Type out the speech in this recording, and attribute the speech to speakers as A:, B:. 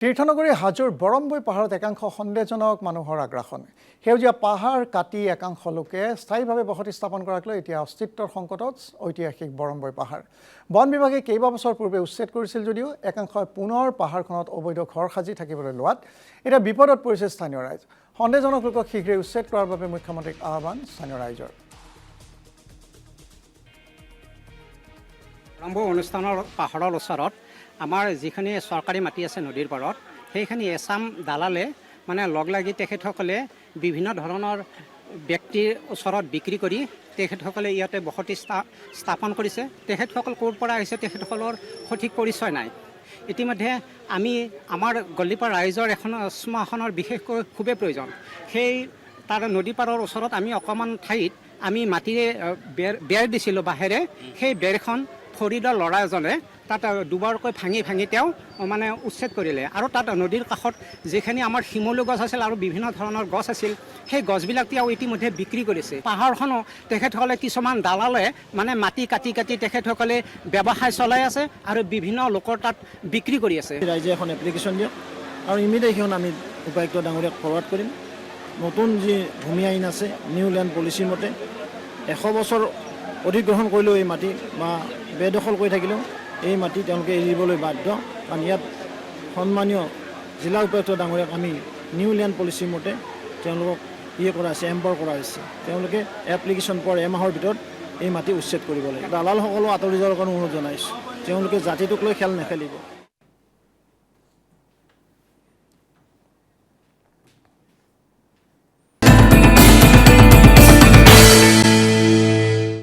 A: তীৰ্থনগৰী হাজোৰ বৰমবৈ পাহাৰত একাংশ সন্দেহজনক মানুহৰ আগ্ৰাসন সেউজীয়া পাহাৰ কাটি একাংশ লোকে স্থায়ীভাৱে বসতি স্থাপন কৰাক লৈ এতিয়া অস্তিত্বৰ সংকটত ঐতিহাসিক বৰমবৈ পাহাৰ বন বিভাগে কেইবা বছৰ পূৰ্বে উচ্ছেদ কৰিছিল যদিও একাংশই পুনৰ পাহাৰখনত অবৈধ ঘৰ সাজি থাকিবলৈ লোৱাত এতিয়া বিপদত পৰিছে স্থানীয় ৰাইজ সন্দেহজনক লোকক শীঘ্ৰে উচ্ছেদ কৰাৰ বাবে মুখ্যমন্ত্ৰীক আহ্বান স্থানীয় ৰাইজৰ
B: বৰমবৈ অনুষ্ঠানৰ পাহাৰৰ ওচৰত আমাৰ যিখিনি চৰকাৰী মাটি আছে নদীৰ পাৰত সেইখিনি এছাম দালালে মানে লগ লাগি তেখেতসকলে বিভিন্ন ধৰণৰ ব্যক্তিৰ ওচৰত বিক্ৰী কৰি তেখেতসকলে ইয়াতে বসতি স্থাপন কৰিছে তেখেতসকল ক'ৰ পৰা আহিছে তেখেতসকলৰ সঠিক পৰিচয় নাই ইতিমধ্যে আমি আমাৰ গল্লিপাৰ ৰাইজৰ এখন শ্মশানৰ বিশেষকৈ খুবেই প্ৰয়োজন সেই তাৰ নদী পাৰৰ ওচৰত আমি অকণমান ঠাইত আমি মাটিৰে বেৰ দিছিলোঁ বাঁহেৰে সেই বেৰখন ফৰিদৰ ল'ৰা এজনে তাত দুবাৰকৈ ভাঙি তেওঁ মানে উচ্ছেদ কৰিলে আৰু তাত নদীৰ কাষত যিখিনি আমাৰ শিমলু গছ আছিল আৰু বিভিন্ন ধৰণৰ গছ আছিল সেই গছবিলাক তেওঁ ইতিমধ্যে বিক্ৰী কৰিছে পাহাৰখনো তেখেতসকলে কিছুমান দালালে মানে মাটি কাটি তেখেতসকলে ব্যৱসায় চলাই আছে আৰু বিভিন্ন লোকৰ তাত বিক্ৰী কৰি আছে
C: ৰাইজে এখন এপ্লিকেশ্যন দিয়ক আৰু ইমিডিয়েট সেইখন আমি উপায়ুক্ত ডাঙৰীয়াক ফৰৱাৰ্ড কৰিম নতুন যি ভূমি আইন আছে নিউ লেণ্ড পলিচিৰ মতে 100 বছৰ অধিগ্ৰহণ কৰিলেও এই মাটি বা বেদখল কৰি থাকিলেও এই মাটি তেওঁলোকে এৰিবলৈ বাধ্য কাৰণ ইয়াত সন্মানীয় জিলা উপায়ুক্ত ডাঙৰীয়াক আমি নিউ লেণ্ড পলিচিৰ মতে তেওঁলোকক কৰা হৈছে এম্পাৱাৰ কৰা হৈছে তেওঁলোকে এপ্লিকেশ্যন পোৱাৰ এমাহৰ ভিতৰত এই মাটি উচ্ছেদ কৰিব লাগে দালালসকলো আঁতৰি যোৱাৰ কাৰণে অনুৰোধ জনাইছোঁ তেওঁলোকে জাতিটোক লৈ খেল নেখেলিব